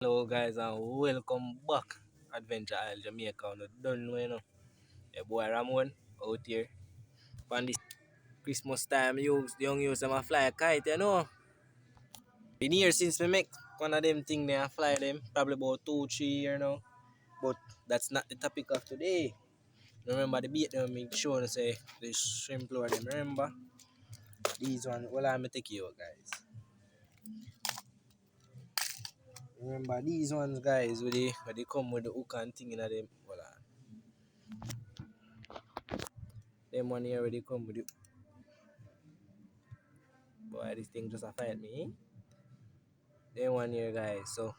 Hello guys and welcome back Adventure Isle Jamaica. On the done know, your boy Ramon out here. On this Christmas time young use them a fly a kite, Been here since we make one of them thing there fly them, probably about 2-3 years now. But that's not the topic of today. Remember the bait them make sure to say the shrimp lure them. Remember? These one well I'm take you out, guys. Remember these ones guys where they come with the hook and thing in them. Well, them one here where they come with the boy, this thing just a fight me. Them one here, guys. So,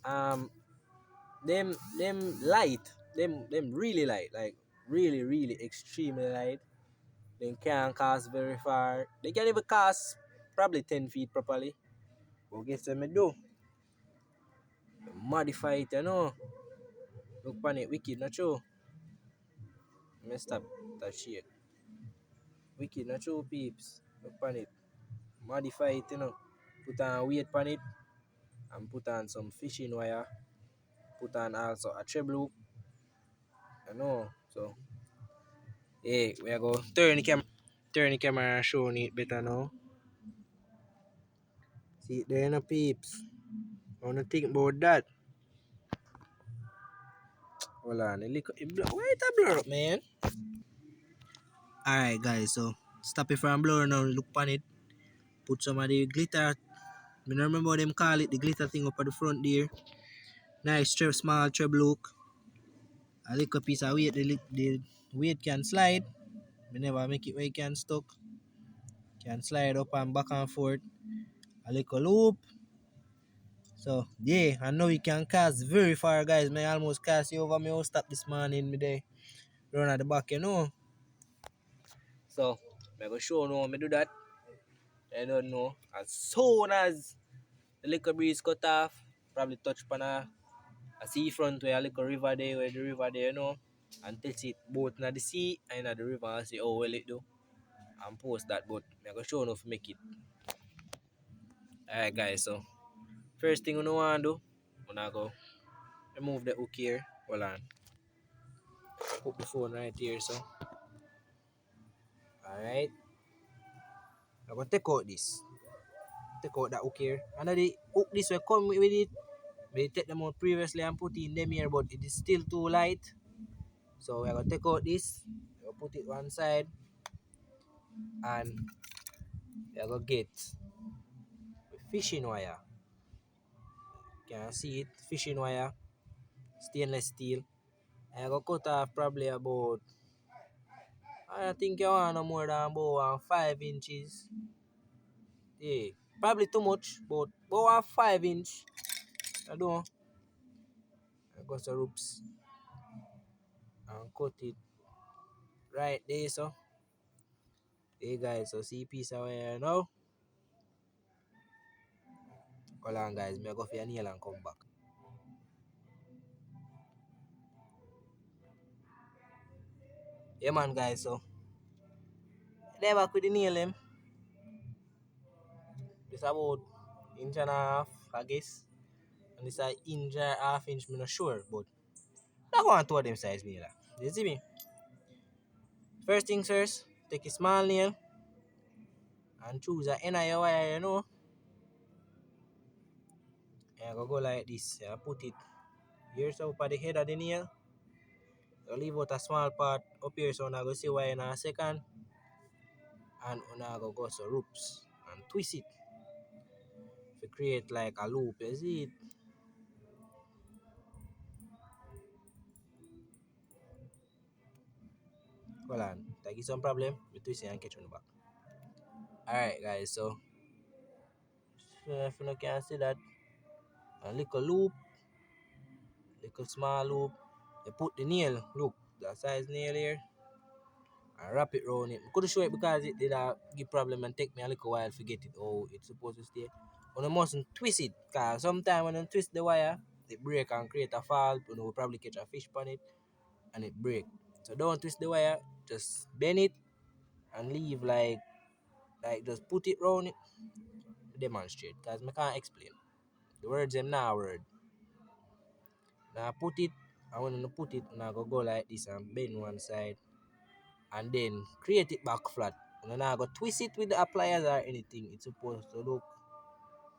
um, them light, them really light, like really extremely light. They can't cast very far. They can even cast probably 10 feet properly. But guess what me do? Modify it. Look on it, wicked, not true. Me stop that shit. Wicked, not true, peeps. Look on it. Modify it. Put on weight on it and put on some fishing wire. Put on also a treble hook. So yeah, we are go turn the camera and show it better now. See it there, no peeps. I wanna think about that. Hold on, why it a blur up, man? Alright guys, so stop it from blur now, look on it. Put some of the glitter. I don't remember what them call it, the glitter thing up at the front there. Nice small treble hook. A little piece of weight, the weight can slide. We never make it where it can stuck. Can slide up and back and forth. A little loop. So yeah, I know you can cast very far, guys. May almost cast you over me. I'll stop this morning me day. Run at the back. So I'm gonna show you how me do that. I don't know. As soon as the little breeze cut off, probably touch upon a seafront where a little river there, where the river there. And test it both in the sea and in the river and see how well it do. And post that, but I'm gonna show you how to make it. Alright guys, so first thing you wanna do, wanna go remove the hook here. Hold on. Put the phone right here, so. Alright. I'm gonna take out this. Take out that hook here. And the hook this will come with it. We take them out previously and put in them here, but it is still too light. So we're gonna take out this. We'll put it one side. And we're gonna get fishing wire. Can you see it? Fishing wire. Stainless steel. I'm gonna cut off probably about, I think you want no more than about 5 inches. Yeah, probably too much, but about 5 inch. I don't know. I got some ropes and cut it right there, so. Hey guys, so see piece of wire now. Hold on guys, me go for your nail and come back. Yeah man guys, so they back with the nail them. This about inch and a half, I guess. And this a inch and a half inch, me not sure, but I want two of them size nail. You see me? First things first, take a small nail and choose a end of your wire. And go like this. You put it here so up at the head of the nail. You leave out a small part up here so I go see why in a second. And I go so ropes and twist it to create like a loop. You see it? Hold on, that is some problem. We twist it and catch on the back. Alright guys, so if you can see that, a little loop, little small loop. You put the nail, look, that size nail here, and wrap it around it. I couldn't show it because it did give problem and take me a little while to get it how it's supposed to stay. But you mustn't twist it, because sometimes when you twist the wire, it break and create a fall. You will probably catch a fish on it and it break. So don't twist the wire, just bend it and leave like just put it round it. Demonstrate, because I can't explain. The words them now word. Now put it, and when you put it, now go like this and bend one side. And then create it back flat. And now go twist it with the pliers or anything. It's supposed to look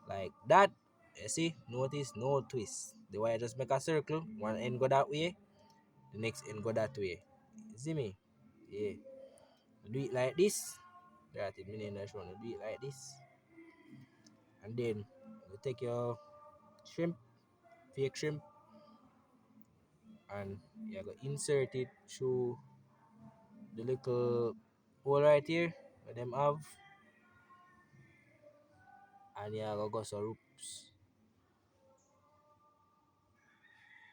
like that. You see? Notice no twist. The wire just make a circle. One end go that way. The next end go that way. You see me? Yeah. Do it like this. That it meaning that you want to do it like this. And then you take your shrimp, fake shrimp, and you're gonna insert it through the little hole right here where them have, and you're gonna go so oops.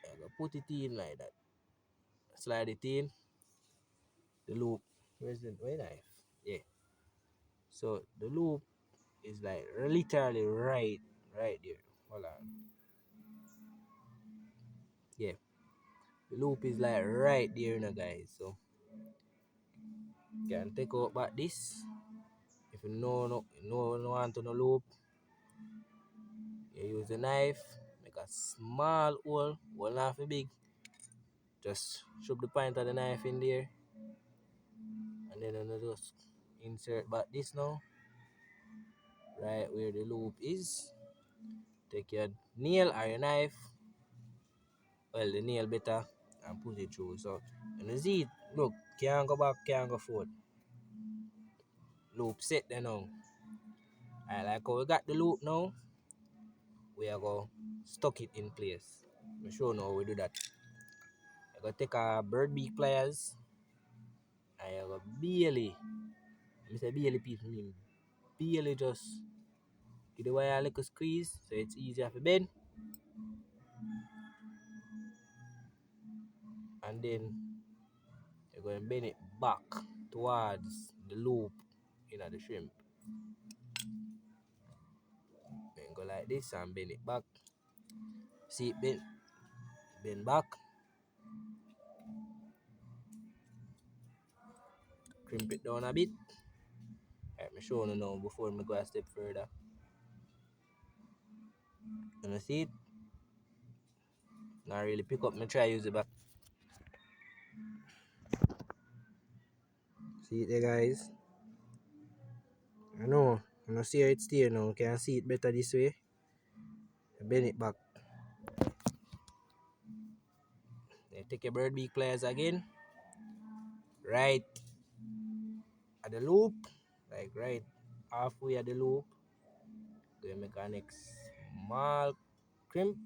You're gonna put it in like that. Slide it in the loop. Where's the knife? Yeah. So the loop is like literally right there. Hold on. Yeah. The loop is like right there, you know, guys. So you can take out back this. If you no want to no loop, you use a knife, make a small hole, not for big. Just shove the point of the knife in there, and then you just insert back this now, right where the loop is. Take your nail or your knife, well the nail better, and put it through. So when you see it, look, can't go back, can't go forward. Loop set there now. Alright, like how we got the loop now, we are going to stuck it in place. I'll show you how we do that. I'm going to take a bird beak pliers, and I'm going to barely, I say barely people mean, barely just give the wire a little squeeze so it's easier to bend. And then you're going to bend it back towards the loop in the shrimp. Then go like this and bend it back. See it bend back. Crimp it down a bit. Alright, I'm showing you now before I go a step further. You see it? Not really pick up, I try use it back. See it there, guys? I know see how it's there now. Can see it better this way. Bend it back. Then take your bird beak pliers again. Right at the loop. Like right halfway at the loop. Then make a next small crimp.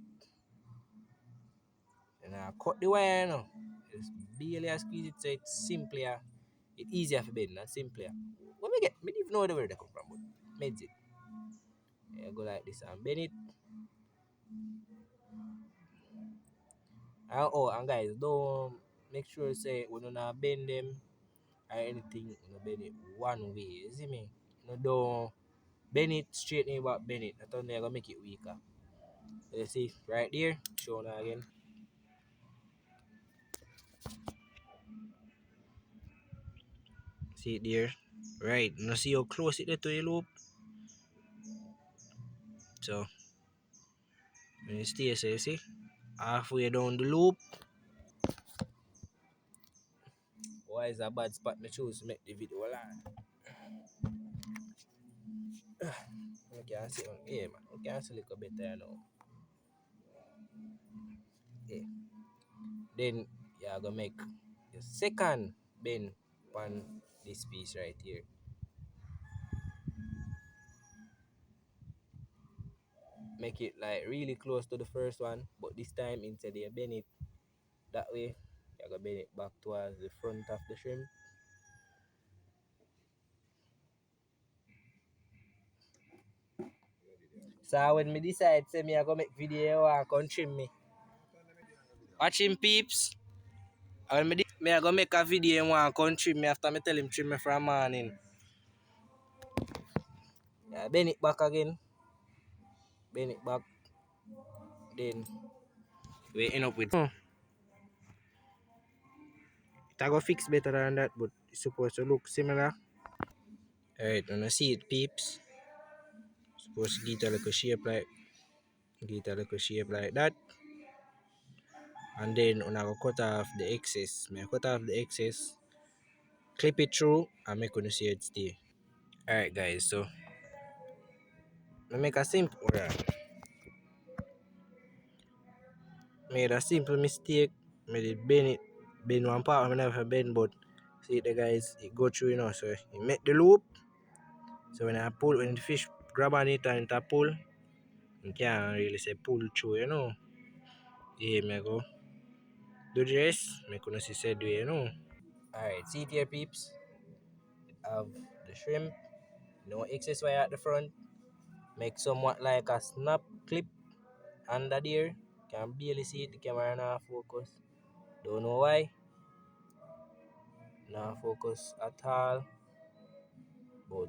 And I cut the wire now. Just barely squeeze it so it's simpler. It's easier for bend and simpler. What me get? Me don't even know where they come from, but made it. Yeah, go like this and bend it. And guys, don't make sure say when you not bend them or anything, you bend it one way. You see me? You don't bend it straight in back, bend it. That's only gonna make it weaker. You see right there, show now again. See it there? Right. Now see how close it is to the loop. So when you stay so you see halfway down the loop. Why is a bad spot me choose to make the video long? I can see on here, man. I can see a little better now. Yeah. Then you're gonna make the second bend on this piece right here. Make it like really close to the first one, but this time instead you bend it that way, you're gonna bend it back towards the front of the shrimp. So when me decide say me I go make video and come trim me. Watching peeps. When me I go make a video and want come trim me after me tell him trim me from morning. Yeah, bend it back again. Bend it back. Then we end up with it go fix better than that, but it's supposed to look similar. Alright, when I see it peeps, supposed to get a little shape like Get a little shape like that. And then when I go cut off the excess, I cut off the excess, clip it through, and make you see it stay. Alright guys, so I make a simple made a simple mistake. Made it bend one part I never bend, but see the guys it go through, you know, so you make the loop. So when the fish grab on it and it pull, you can't really say pull through, you know. Yeah, me go do the rest, me couldn't see said way, you know. Alright, see it here peeps. Have the shrimp, no excess wire at the front. Make somewhat like a snap clip under there. Can barely see it, the camera not focus. Don't know why. Not focus at all. But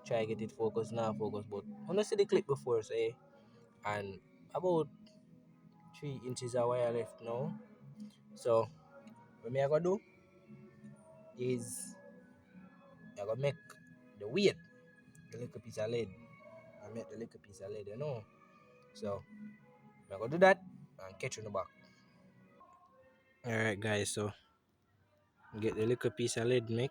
try get it focused, not focus. But I want to see the clip before, say. And about 3 inches of wire left now. So what me I gonna do is I gonna make the weight, the little piece of lead. I make the little piece of lead, you know. So I'm gonna do that and catch you in the back. Alright guys, so get the little piece of lead make.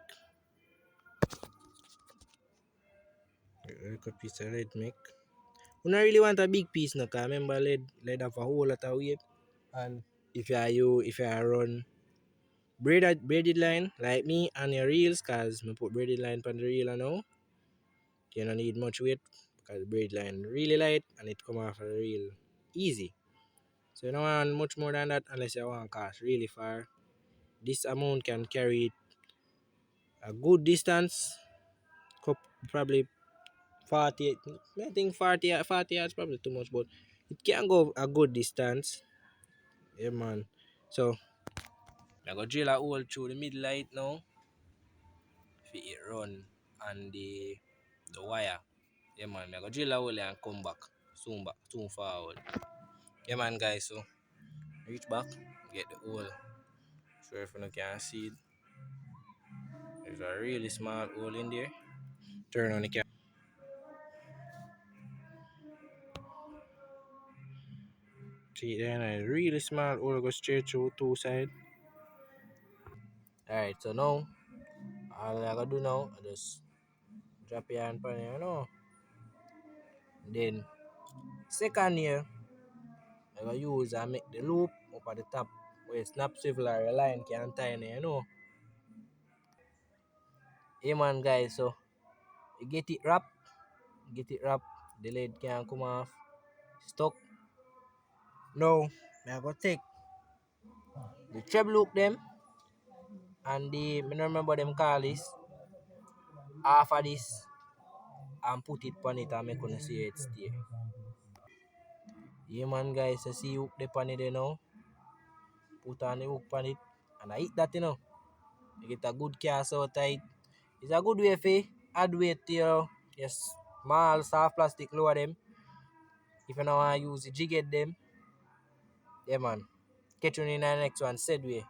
Get the little piece of lead make. You don't really want a big piece now, cause remember lead have a whole lot of weight. And if you are run braided line like me on your reels, cause I put braided line on the reel now. You don't need much weight because braid line really light and it come off a reel easy. So you don't want much more than that unless you want to cast really far. This amount can carry it a good distance, probably 40, I think 40 yards probably too much, but it can go a good distance. Yeah man. So I go drill a hole through the middle light now for it run and the wire. Yeah man, I go drill a hole and come soon forward. Yeah man guys, so reach back, get the hole. Sure if you can see it. There's a really small hole in there. Turn on the camera. See then a really small hole go straight through two sides. Alright, so now all I gotta do now I just drop your hand on here, you know. Then second here I gonna use and make the loop up at the top where snap swivel or a line can tie in there, you know. Hey man guys, so you get it wrapped, the lid can come off, stuck. Now I go take the treble hook them and the I don't remember them call this half of this and put it on it and make you see it stay. Yeah man guys, so see hook the on it there now. Put on the hook on it and I hit that, you know. You get a good cast out tight. It's a good way for add weight to your small soft plastic lower them. If you don't want to use the jig head them, yeah man. Catch you in the next one, said way.